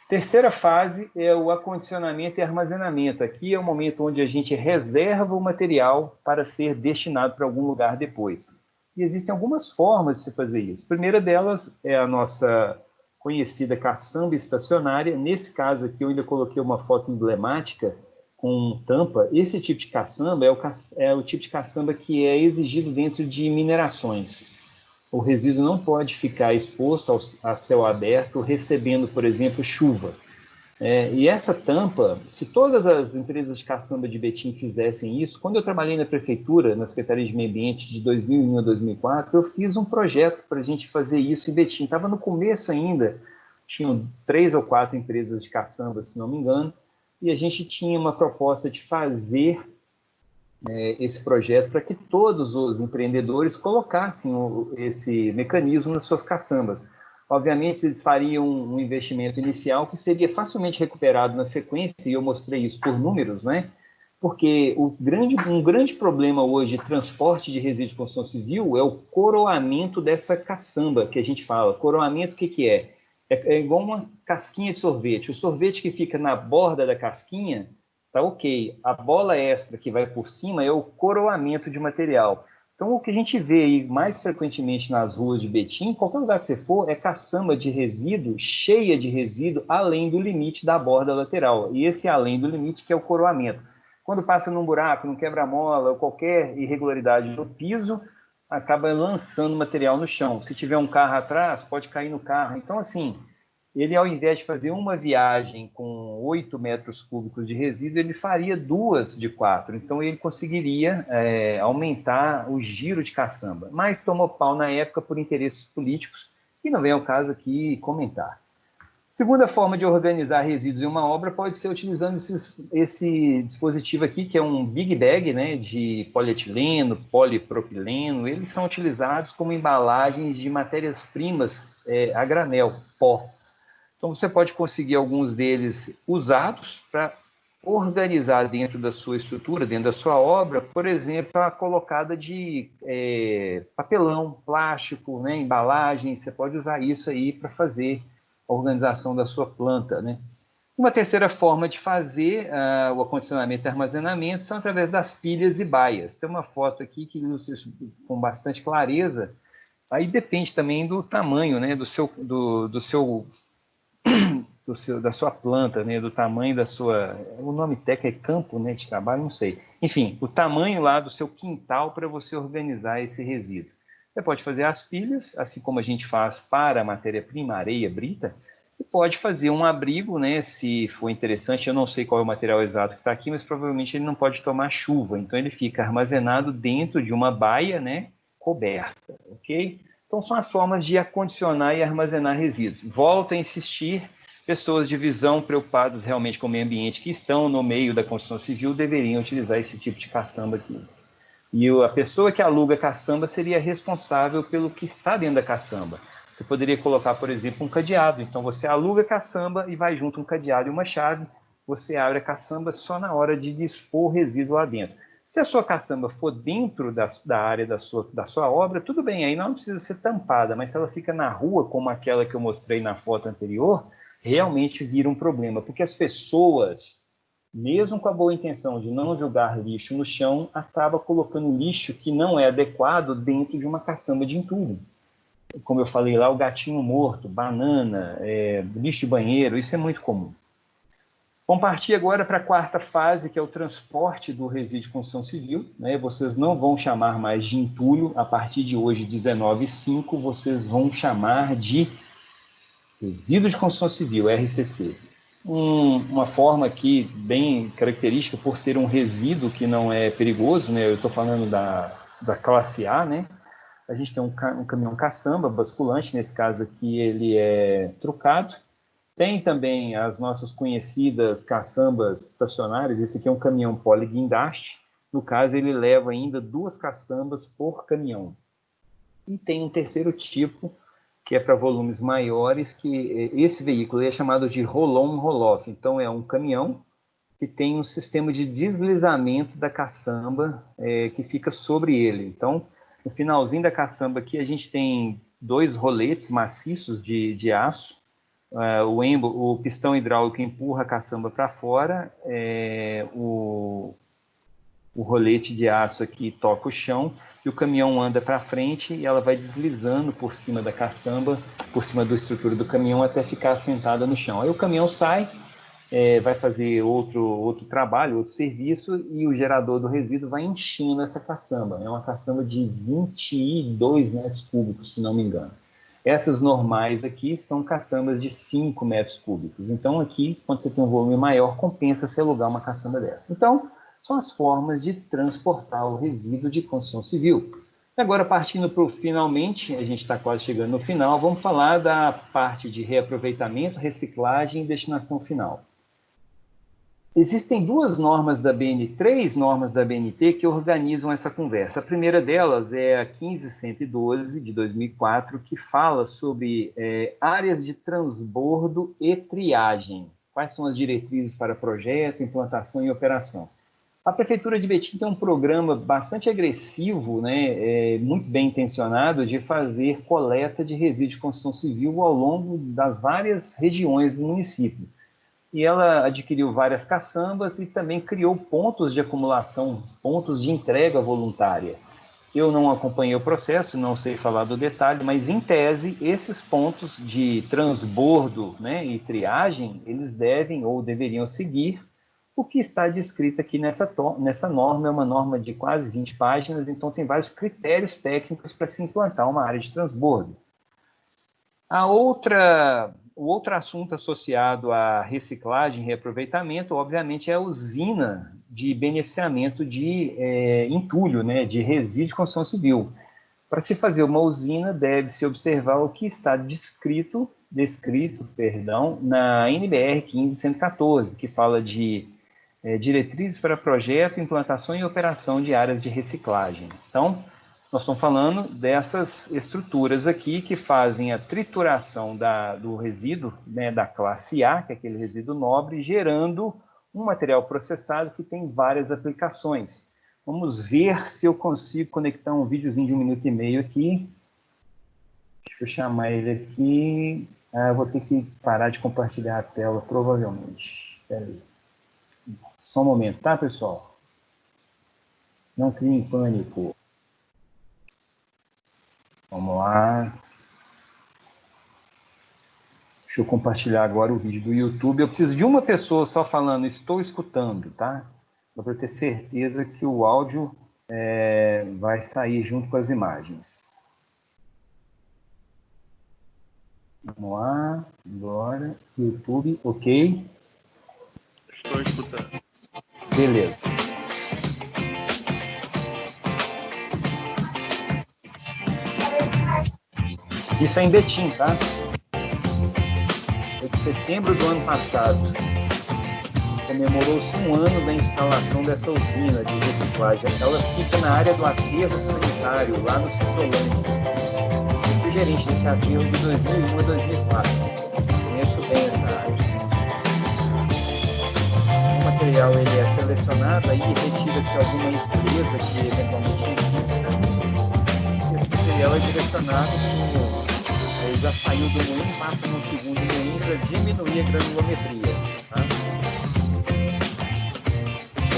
Terceira fase é o acondicionamento e armazenamento. Aqui é o momento onde a gente reserva o material para ser destinado para algum lugar depois. E existem algumas formas de se fazer isso. A primeira delas é a nossa conhecida caçamba estacionária. Nesse caso aqui eu ainda coloquei uma foto emblemática com tampa. Esse tipo de caçamba é o tipo de caçamba que é exigido dentro de minerações. O resíduo não pode ficar exposto a céu aberto, recebendo, por exemplo, chuva. E essa tampa, se todas as empresas de caçamba de Betim fizessem isso, quando eu trabalhei na prefeitura, na Secretaria de Meio Ambiente de 2001 a 2004, eu fiz um projeto para a gente fazer isso em Betim. Estava no começo ainda, tinham 3 ou 4 empresas de caçamba, se não me engano, e a gente tinha uma proposta de fazer esse projeto para que todos os empreendedores colocassem esse mecanismo nas suas caçambas. Obviamente, eles fariam um investimento inicial que seria facilmente recuperado na sequência, e eu mostrei isso por números, né? Porque um grande problema hoje de transporte de resíduos de construção civil é o coroamento dessa caçamba que a gente fala. Coroamento, o que é? É igual uma casquinha de sorvete. O sorvete que fica na borda da casquinha, tá ok. A bola extra que vai por cima é o coroamento de material. Então, o que a gente vê aí mais frequentemente nas ruas de Betim, qualquer lugar que você for, é caçamba de resíduo, cheia de resíduo, além do limite da borda lateral. E esse além do limite que é o coroamento. Quando passa num buraco, num quebra-mola, ou qualquer irregularidade no piso, acaba lançando material no chão. Se tiver um carro atrás, pode cair no carro. Então, assim, ele, ao invés de fazer uma viagem com 8 metros cúbicos de resíduo, ele faria 2 de 4. Então, ele conseguiria aumentar o giro de caçamba. Mas tomou pau na época por interesses políticos, e não vem ao caso aqui comentar. Segunda forma de organizar resíduos em uma obra pode ser utilizando esse dispositivo aqui, que é um Big Bag, né, de polietileno, polipropileno. Eles são utilizados como embalagens de matérias-primas a granel, pó. Então, você pode conseguir alguns deles usados para organizar dentro da sua estrutura, dentro da sua obra, por exemplo, a colocada de papelão, plástico, né, embalagem. Você pode usar isso aí para fazer a organização da sua planta, né? Uma terceira forma de fazer o acondicionamento e armazenamento são através das pilhas e baias. Tem uma foto aqui que ilustra isso com bastante clareza. Aí depende também do tamanho, né, da sua planta, né, do tamanho da sua... O nome técnico é campo, né, de trabalho, não sei. Enfim, o tamanho lá do seu quintal para você organizar esse resíduo. Você pode fazer as pilhas, assim como a gente faz para a matéria-prima, areia, brita, e pode fazer um abrigo, né, se for interessante. Eu não sei qual é o material exato que está aqui, mas provavelmente ele não pode tomar chuva, então ele fica armazenado dentro de uma baia, né, coberta, ok? Então são as formas de acondicionar e armazenar resíduos. Volto a insistir, pessoas de visão preocupadas realmente com o meio ambiente que estão no meio da construção civil deveriam utilizar esse tipo de caçamba aqui. E a pessoa que aluga a caçamba seria responsável pelo que está dentro da caçamba. Você poderia colocar, por exemplo, um cadeado. Então, você aluga a caçamba e vai junto um cadeado e uma chave. Você abre a caçamba só na hora de dispor o resíduo lá dentro. Se a sua caçamba for dentro da área da sua obra, tudo bem, aí não precisa ser tampada, mas se ela fica na rua, como aquela que eu mostrei na foto anterior, realmente vira um problema, porque as pessoas, mesmo com a boa intenção de não jogar lixo no chão, acaba colocando lixo que não é adequado dentro de uma caçamba de entulho. como eu falei lá, o gatinho morto, banana, lixo de banheiro, isso é muito comum. Vamos partir agora para a quarta fase, que é o transporte do resíduo de construção civil, né? Vocês não vão chamar mais de entulho, a partir de hoje, 19.5, vocês vão chamar de resíduo de construção civil, RCC. Uma forma aqui bem característica, por ser um resíduo que não é perigoso, né? Eu estou falando da classe A, né? A gente tem um caminhão caçamba basculante, nesse caso aqui ele é trucado. Tem também as nossas conhecidas caçambas estacionárias. Esse aqui é um caminhão poliguindaste. No caso, ele leva ainda 2 caçambas por caminhão. E tem um terceiro tipo, que é para volumes maiores, que esse veículo é chamado de roll-on roll-off. Então, é um caminhão que tem um sistema de deslizamento da caçamba que fica sobre ele. Então, no finalzinho da caçamba aqui, a gente tem 2 roletes maciços de aço. O pistão hidráulico empurra a caçamba para fora, o rolete de aço aqui toca o chão, e o caminhão anda para frente e ela vai deslizando por cima da caçamba, por cima da estrutura do caminhão, até ficar assentada no chão. Aí o caminhão sai, vai fazer outro trabalho, outro serviço, e o gerador do resíduo vai enchendo essa caçamba. É uma caçamba de 22 metros cúbicos, se não me engano. Essas normais aqui são caçambas de 5 metros cúbicos. Então, aqui, quando você tem um volume maior, compensa você alugar uma caçamba dessa. Então, são as formas de transportar o resíduo de construção civil. Agora, partindo para o finalmente, a gente está quase chegando no final, vamos falar da parte de reaproveitamento, reciclagem e destinação final. Existem 2 normas da BNT, 3 normas da BNT que organizam essa conversa. A primeira delas é a 15112, de 2004, que fala sobre áreas de transbordo e triagem. Quais são as diretrizes para projeto, implantação e operação? A Prefeitura de Betim tem um programa bastante agressivo, né, muito bem intencionado, de fazer coleta de resíduos de construção civil ao longo das várias regiões do município. E ela adquiriu várias caçambas e também criou pontos de acumulação, pontos de entrega voluntária. Eu não acompanhei o processo, não sei falar do detalhe, mas em tese, esses pontos de transbordo, né, e triagem, eles devem ou deveriam seguir o que está descrito aqui nessa norma. É uma norma de quase 20 páginas, então tem vários critérios técnicos para se implantar uma área de transbordo. O outro assunto associado à reciclagem e reaproveitamento, obviamente, é a usina de beneficiamento de entulho, né, de resíduo de construção civil. Para se fazer uma usina, deve-se observar o que está descrito na NBR 15114, que fala de diretrizes para projeto, implantação e operação de áreas de reciclagem. Então, nós estamos falando dessas estruturas aqui que fazem a trituração do resíduo, né, da classe A, que é aquele resíduo nobre, gerando um material processado que tem várias aplicações. Vamos ver se eu consigo conectar um videozinho de 1 minuto e meio aqui. Deixa eu chamar ele aqui. Eu vou ter que parar de compartilhar a tela, provavelmente. Espera aí. Só um momento, tá, pessoal? Não criem pânico. Vamos lá. Deixa eu compartilhar agora o vídeo do YouTube. Eu preciso de uma pessoa só falando, estou escutando, tá? Só para eu ter certeza que o áudio vai sair junto com as imagens. Vamos lá, agora, YouTube, ok? Estou escutando. Beleza. Isso é em Betim, tá? É de setembro do ano passado. Comemorou-se 1 ano da instalação dessa usina de reciclagem. Ela fica na área do aterro sanitário, lá no Citolândia. Eu fui gerente desse aterro de 2001 a 2004. Conheço bem essa área. O material ele é selecionado, aí retira-se alguma impureza que eventualmente exista. Esse material é direcionado ele já saiu do moinho, passa no segundo moinho para diminuir a granulometria. Tá?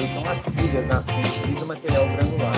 Então as pilhas na frente utiliza material granular.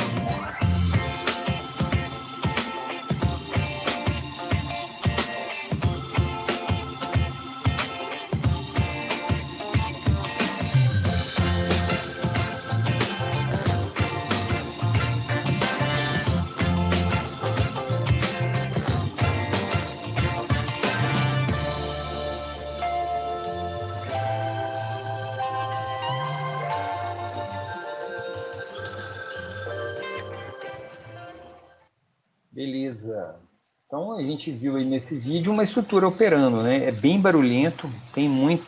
Beleza. Então, a gente viu aí nesse vídeo uma estrutura operando, né? É bem barulhento,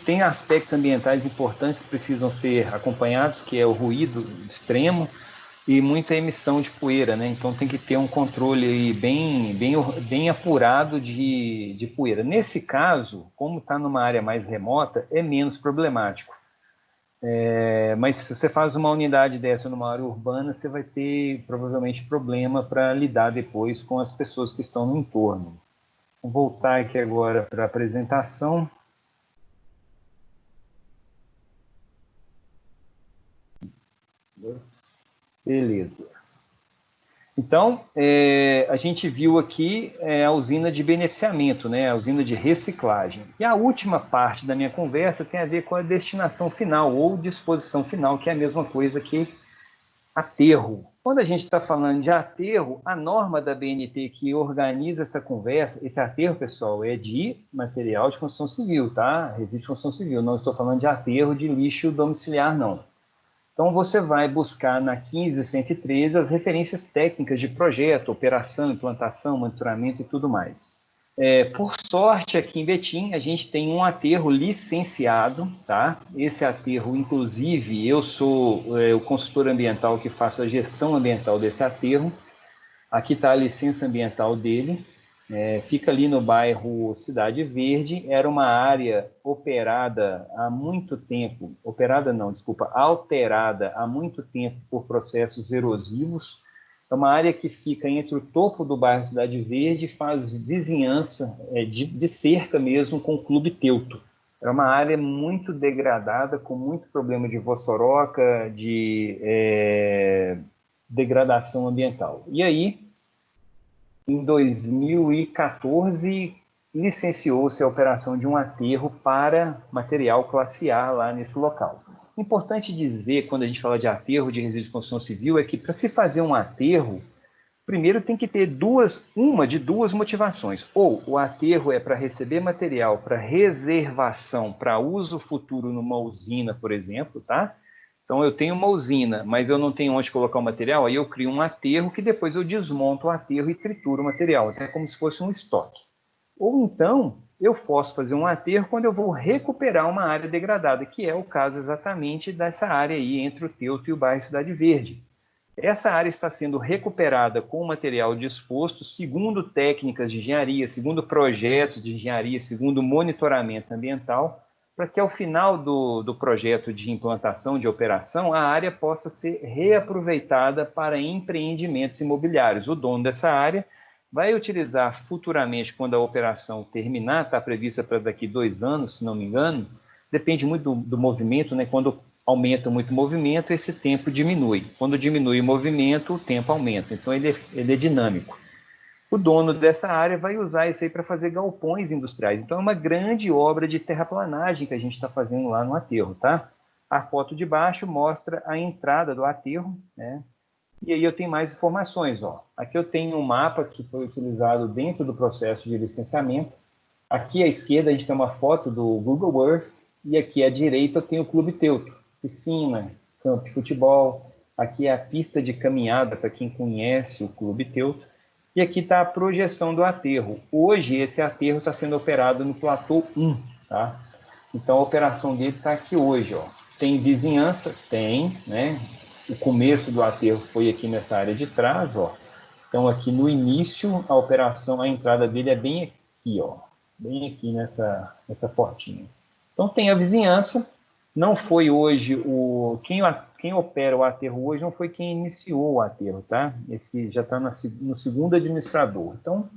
tem aspectos ambientais importantes que precisam ser acompanhados, que é o ruído extremo e muita emissão de poeira, né? Então, tem que ter um controle aí bem apurado de poeira. Nesse caso, como está numa área mais remota, é menos problemático. Mas se você faz uma unidade dessa numa área urbana, você vai ter provavelmente problema para lidar depois com as pessoas que estão no entorno. Vou voltar aqui agora para a apresentação. Beleza. Então, a gente viu aqui a usina de beneficiamento, né, a usina de reciclagem. E a última parte da minha conversa tem a ver com a destinação final ou disposição final, que é a mesma coisa que aterro. Quando a gente está falando de aterro, a norma da BNT que organiza essa conversa, esse aterro, pessoal, é de material de construção civil, tá? Resíduo de construção civil. Não estou falando de aterro de lixo domiciliar, não. Então, você vai buscar na 15113 as referências técnicas de projeto, operação, implantação, monitoramento e tudo mais. Por sorte, aqui em Betim, a gente tem um aterro licenciado, tá? Esse aterro, inclusive, eu sou o consultor ambiental que faço a gestão ambiental desse aterro. Aqui está a licença ambiental dele. Fica ali no bairro Cidade Verde. Era uma área operada há muito tempo, alterada há muito tempo por processos erosivos. É uma área que fica entre o topo do bairro Cidade Verde e faz vizinhança de cerca mesmo com o Clube Teuto. Era uma área muito degradada, com muito problema de vossoroca, de degradação ambiental. E aí, em 2014, licenciou-se a operação de um aterro para material classe A lá nesse local. Importante dizer, quando a gente fala de aterro de resíduos de construção civil, é que para se fazer um aterro, primeiro tem que ter uma de duas motivações. Ou o aterro é para receber material para reservação, para uso futuro numa usina, por exemplo, tá? Então, eu tenho uma usina, mas eu não tenho onde colocar o material, aí eu crio um aterro que depois eu desmonto o aterro e trituro o material, até como se fosse um estoque. Ou então, eu posso fazer um aterro quando eu vou recuperar uma área degradada, que é o caso exatamente dessa área aí entre o Teuto e o bairro Cidade Verde. Essa área está sendo recuperada com o material disposto, segundo técnicas de engenharia, segundo projetos de engenharia, segundo monitoramento ambiental, para que ao final do projeto de implantação, de operação, a área possa ser reaproveitada para empreendimentos imobiliários. O dono dessa área vai utilizar futuramente, quando a operação terminar, está prevista para daqui 2 anos, se não me engano, depende muito do movimento, né? Quando aumenta muito o movimento, esse tempo diminui. Quando diminui o movimento, o tempo aumenta. Então, ele é dinâmico. O dono dessa área vai usar isso aí para fazer galpões industriais. Então, é uma grande obra de terraplanagem que a gente está fazendo lá no aterro, tá? A foto de baixo mostra a entrada do aterro, né? E aí eu tenho mais informações, ó. Aqui eu tenho um mapa que foi utilizado dentro do processo de licenciamento. Aqui à esquerda a gente tem uma foto do Google Earth e aqui à direita eu tenho o Clube Teuto, piscina, campo de futebol. Aqui é a pista de caminhada para quem conhece o Clube Teuto. E aqui está a projeção do aterro. Hoje, esse aterro está sendo operado no platô 1, tá? Então, a operação dele está aqui hoje, ó. Tem vizinhança? Tem, né? O começo do aterro foi aqui nessa área de trás, ó. Então, aqui no início, a operação, a entrada dele é bem aqui, ó. Bem aqui nessa portinha. Então, tem a vizinhança. Não foi hoje quem opera o aterro hoje não foi quem iniciou o aterro, tá? Esse já está no segundo administrador. Então,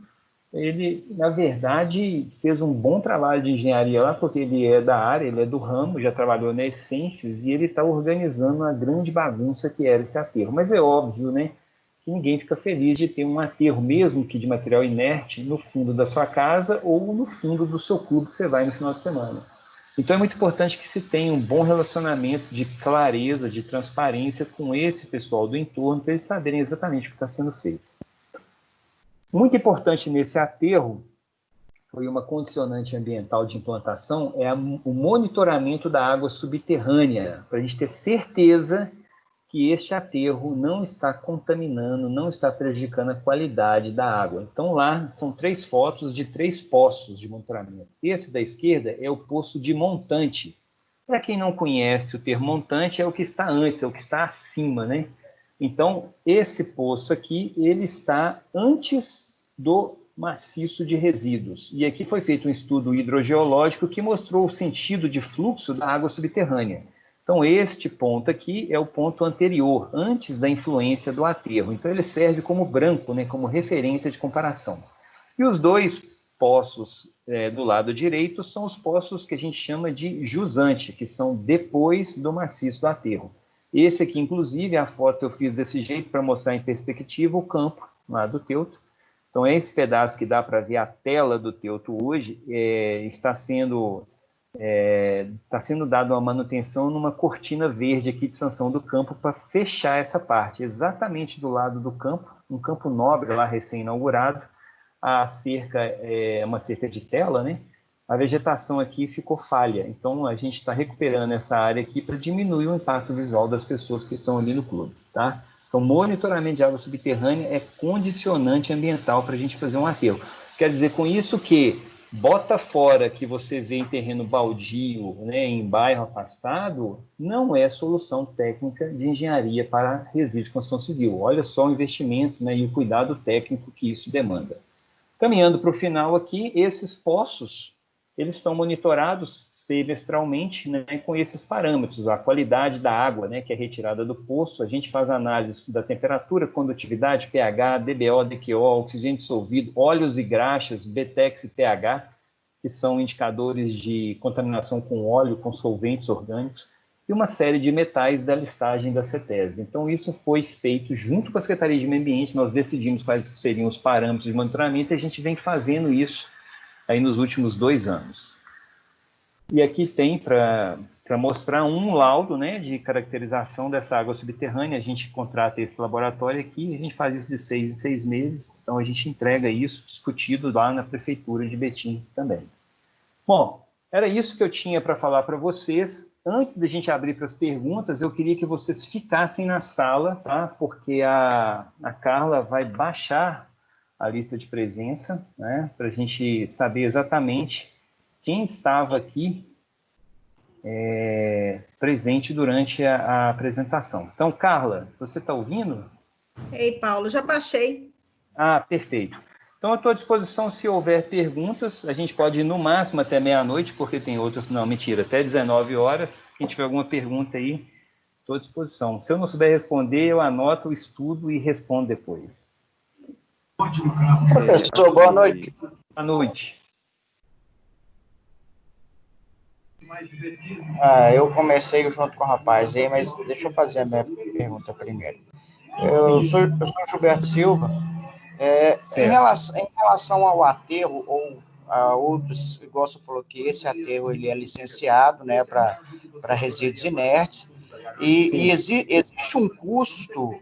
ele, na verdade, fez um bom trabalho de engenharia lá, porque ele é da área, ele é do ramo, já trabalhou na Essências, e ele está organizando uma grande bagunça que era esse aterro. Mas é óbvio, né, que ninguém fica feliz de ter um aterro, mesmo que de material inerte, no fundo da sua casa ou no fundo do seu clube que você vai no final de semana. Então é muito importante que se tenha um bom relacionamento de clareza, de transparência com esse pessoal do entorno, para eles saberem exatamente o que está sendo feito. Muito importante nesse aterro, foi uma condicionante ambiental de implantação, o monitoramento da água subterrânea, para a gente ter certeza que este aterro não está contaminando, não está prejudicando a qualidade da água. Então, lá são 3 fotos de 3 poços de monitoramento. Esse da esquerda é o poço de montante. Para quem não conhece, o termo montante é o que está antes, é o que está acima, né? Então, esse poço aqui, ele está antes do maciço de resíduos. E aqui foi feito um estudo hidrogeológico que mostrou o sentido de fluxo da água subterrânea. Então, este ponto aqui é o ponto anterior, antes da influência do aterro. Então, ele serve como branco, né, como referência de comparação. E os 2 poços do lado direito são os poços que a gente chama de jusante, que são depois do maciço do aterro. Esse aqui, inclusive, a foto eu fiz desse jeito para mostrar em perspectiva o campo lá do Teuto. Então, esse pedaço que dá para ver a tela do Teuto hoje está sendo dada uma manutenção numa cortina verde aqui de Sanção do Campo para fechar essa parte, exatamente do lado do campo, um campo nobre lá recém-inaugurado, a cerca uma cerca de tela, né? A vegetação aqui ficou falha, então a gente está recuperando essa área aqui para diminuir o impacto visual das pessoas que estão ali no clube, tá? Então, monitoramento de água subterrânea é condicionante ambiental para a gente fazer um aterro. Quer dizer com isso que bota fora que você vê em terreno baldio, né, em bairro afastado, não é solução técnica de engenharia para resíduos de construção civil. Olha só o investimento, né, e o cuidado técnico que isso demanda. Caminhando para o final aqui, esses poços, eles são monitorados semestralmente, né, com esses parâmetros, a qualidade da água, né, que é retirada do poço, a gente faz análise da temperatura, condutividade, pH, DBO, DQO, oxigênio dissolvido, óleos e graxas, BTEX e pH, que são indicadores de contaminação com óleo, com solventes orgânicos, e uma série de metais da listagem da CETESB. Então, isso foi feito junto com a Secretaria de Meio Ambiente, nós decidimos quais seriam os parâmetros de monitoramento, e a gente vem fazendo isso aí nos últimos 2 anos. E aqui tem para mostrar um laudo, né, de caracterização dessa água subterrânea. A gente contrata esse laboratório aqui, a gente faz isso de 6 em 6 meses, então a gente entrega isso discutido lá na Prefeitura de Betim também. Bom, era isso que eu tinha para falar para vocês. Antes da gente abrir para as perguntas, eu queria que vocês ficassem na sala, tá? Porque a Carla vai baixar a lista de presença, né, para a gente saber exatamente quem estava aqui presente durante a apresentação. Então, Carla, você está ouvindo? Ei, Paulo, já baixei. Ah, perfeito. Então, eu estou à disposição se houver perguntas. A gente pode ir no máximo até meia-noite, porque tem outras... Não, mentira, até 19 horas. Quem tiver alguma pergunta aí, estou à disposição. Se eu não souber responder, eu anoto, estudo e respondo depois. Professor, boa noite. Boa noite. Eu comecei junto com o rapaz aí, mas deixa eu fazer a minha pergunta primeiro. Eu sou Gilberto Silva. Em relação ao aterro, ou a outros, igual você falou que esse aterro ele é licenciado, né, para resíduos inertes, e existe um custo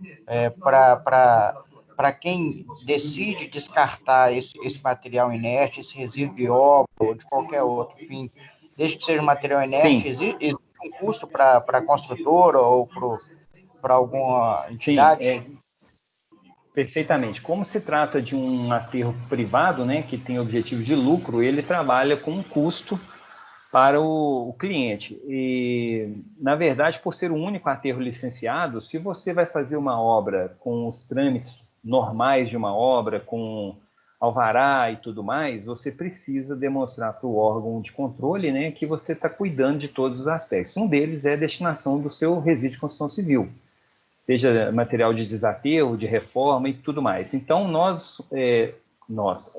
para quem decide descartar esse material inerte, esse resíduo de obra ou de qualquer outro fim, desde que seja material inerte, existe um custo para a construtora ou para alguma entidade? Sim, perfeitamente. Como se trata de um aterro privado, né, que tem objetivo de lucro, ele trabalha com um custo para o cliente. E, na verdade, por ser o único aterro licenciado, se você vai fazer uma obra com os trâmites normais de uma obra, com alvará e tudo mais, você precisa demonstrar para o órgão de controle, né, que você está cuidando de todos os aspectos. Um deles é a destinação do seu resíduo de construção civil, seja material de desaterro, de reforma e tudo mais. Então,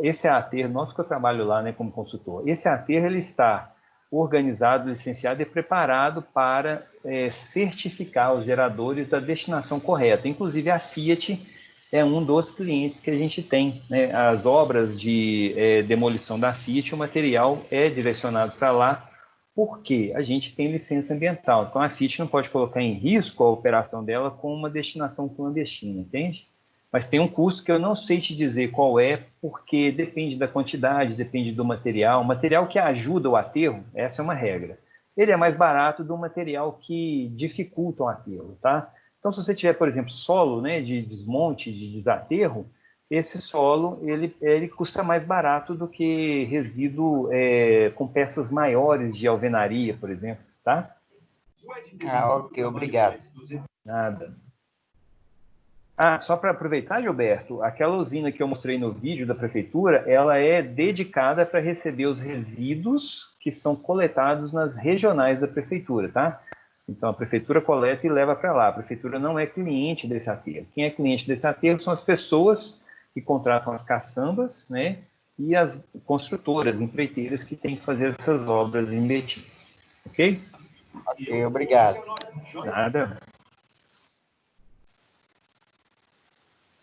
esse aterro, nós que eu trabalho lá, né, como consultor, esse aterro ele está organizado, licenciado e preparado para certificar os geradores da destinação correta. Inclusive, a Fiat é um dos clientes que a gente tem, né? As obras de demolição da Fiat, o material é direcionado para lá, porque a gente tem licença ambiental. Então, a Fiat não pode colocar em risco a operação dela com uma destinação clandestina, entende? Mas tem um custo que eu não sei te dizer qual é, porque depende da quantidade, depende do material. O material que ajuda o aterro, essa é uma regra. Ele é mais barato do material que dificulta o aterro, tá? Então, se você tiver, por exemplo, solo, né, de desmonte, de desaterro, esse solo ele custa mais barato do que resíduo com peças maiores de alvenaria, por exemplo, tá? Ok, obrigado. Nada. Só para aproveitar, Gilberto, aquela usina que eu mostrei no vídeo da prefeitura, ela é dedicada para receber os resíduos que são coletados nas regionais da prefeitura, tá? Então, a prefeitura coleta e leva para lá. A prefeitura não é cliente desse aterro. Quem é cliente desse aterro são as pessoas que contratam as caçambas, né? E as construtoras, empreiteiras que têm que fazer essas obras em Betim. Ok? Ok, obrigado. Nada.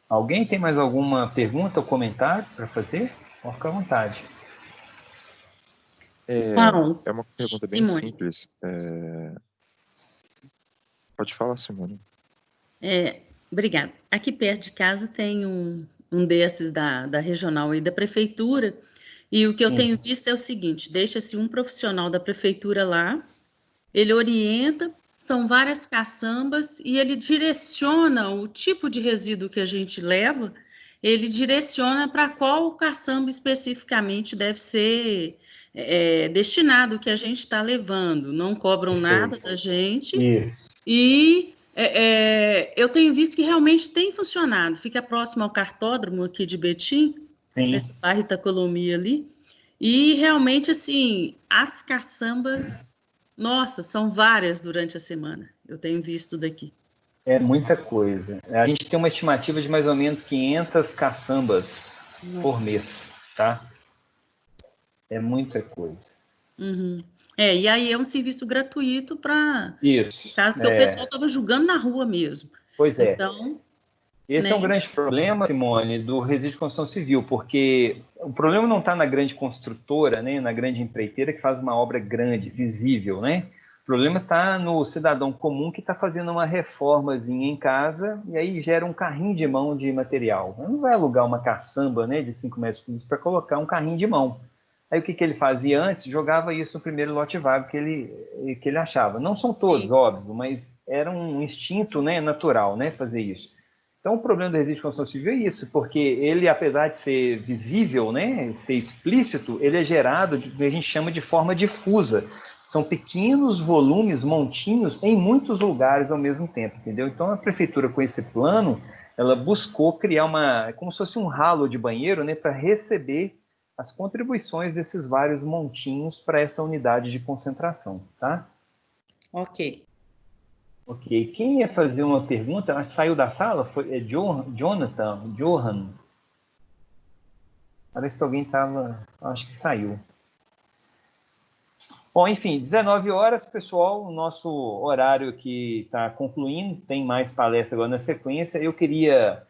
Alguém tem mais alguma pergunta ou comentário para fazer? Pode ficar à vontade. Paulo, É uma pergunta bem Simone. simples. Pode falar, Simone. Obrigada. Aqui perto de casa tem um desses da regional e da prefeitura, e o que eu Sim. tenho visto é o seguinte: deixa-se um profissional da prefeitura lá, ele orienta, são várias caçambas, e ele direciona o tipo de resíduo que a gente leva, ele direciona para qual caçamba especificamente deve ser destinado o que a gente está levando. Não cobram nada da gente. Isso. E eu tenho visto que realmente tem funcionado. Fica próximo ao cartódromo aqui de Betim, Sim. nesse bairro Itacolomi ali. E realmente, assim, as caçambas, nossa, são várias durante a semana. Eu tenho visto daqui. É muita coisa. A gente tem uma estimativa de mais ou menos 500 caçambas por mês, tá? É muita coisa. Uhum. E aí é um serviço gratuito para Isso. caso, porque o pessoal estava julgando na rua mesmo. Pois é. Então, Esse é um grande problema, Simone, do resíduo de construção civil, porque o problema não está na grande construtora, né, na grande empreiteira que faz uma obra grande, visível, né? O problema está no cidadão comum que está fazendo uma reformazinha em casa e aí gera um carrinho de mão de material. Não vai alugar uma caçamba, né, de 5 metros cúbicos para colocar um carrinho de mão. Aí o que ele fazia antes? Jogava isso no primeiro lote vago que ele achava. Não são todos, óbvio, mas era um instinto, né, natural, né, fazer isso. Então, o problema do resíduo de construção civil é isso, porque ele, apesar de ser visível, né, ser explícito, ele é gerado, que a gente chama de forma difusa. São pequenos volumes, montinhos, em muitos lugares ao mesmo tempo, entendeu? Então, a prefeitura, com esse plano, ela buscou criar como se fosse um ralo de banheiro, né, para receber as contribuições desses vários montinhos para essa unidade de concentração, tá? Ok. Ok. Quem ia fazer uma pergunta, saiu da sala? Foi Jonathan? Johan? Parece que alguém estava... Acho que saiu. Bom, enfim, 19 horas, pessoal, o nosso horário aqui está concluindo, tem mais palestra agora na sequência. Eu queria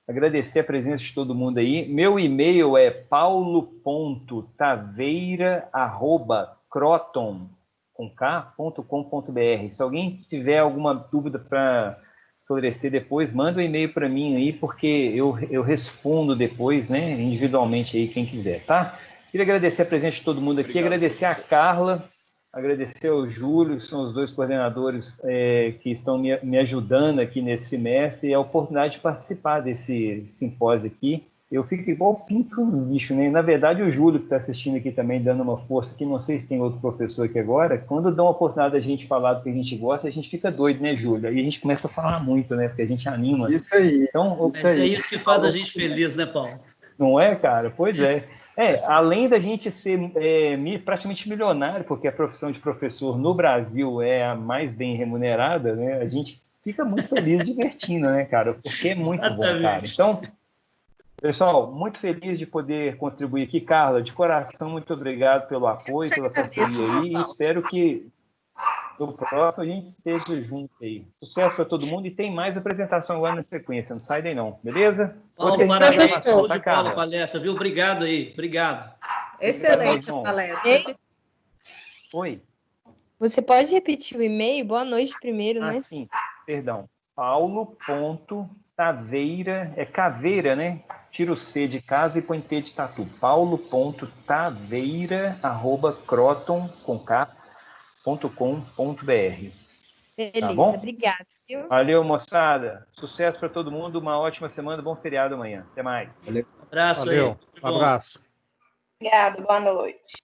agradecer a presença de todo mundo aí. Meu e-mail é paulo.taveira@croton.com.br. Se alguém tiver alguma dúvida para esclarecer depois, manda um e-mail para mim aí, porque eu respondo depois, né, individualmente aí, quem quiser, tá? Queria agradecer a presença de todo mundo aqui, obrigado. Agradecer a Carla, agradecer ao Júlio, que são os dois coordenadores que estão me ajudando aqui nesse semestre, e a oportunidade de participar desse simpósio aqui. Eu fico igual pinto no lixo, né? Na verdade, o Júlio, que está assistindo aqui também, dando uma força aqui, não sei se tem outro professor aqui agora, quando dão a oportunidade da gente falar do que a gente gosta, a gente fica doido, né, Júlio? Aí a gente começa a falar muito, né? Porque a gente anima. Isso aí. Então, Mas é isso que faz a gente feliz, né, Paulo? Não é, cara? Pois é. Além da gente ser praticamente milionário, porque a profissão de professor no Brasil é a mais bem remunerada, né? A gente fica muito feliz divertindo, né, cara? Porque é muito bom, cara. Então, pessoal, muito feliz de poder contribuir aqui. Carla, de coração, muito obrigado pelo apoio, pela parceria aí. E espero que no próximo a gente esteja junto aí. Sucesso para todo mundo e tem mais apresentação agora na sequência. Não sai daí não, beleza? Paulo, parabéns, show de bola a palestra, viu? Obrigado aí, obrigado. Excelente a palestra. Oi. Você pode repetir o e-mail? Boa noite primeiro, né? Sim, perdão. Paulo.taveira, caveira, né? Tira o C de casa e põe T de tatu. paulo.taveira@croton.com.br. Beleza, Tá bom? obrigada. Viu? Valeu, moçada. Sucesso para todo mundo. Uma ótima semana, bom feriado amanhã. Até mais. Abraço Valeu, aí. um abraço. Obrigada, boa noite.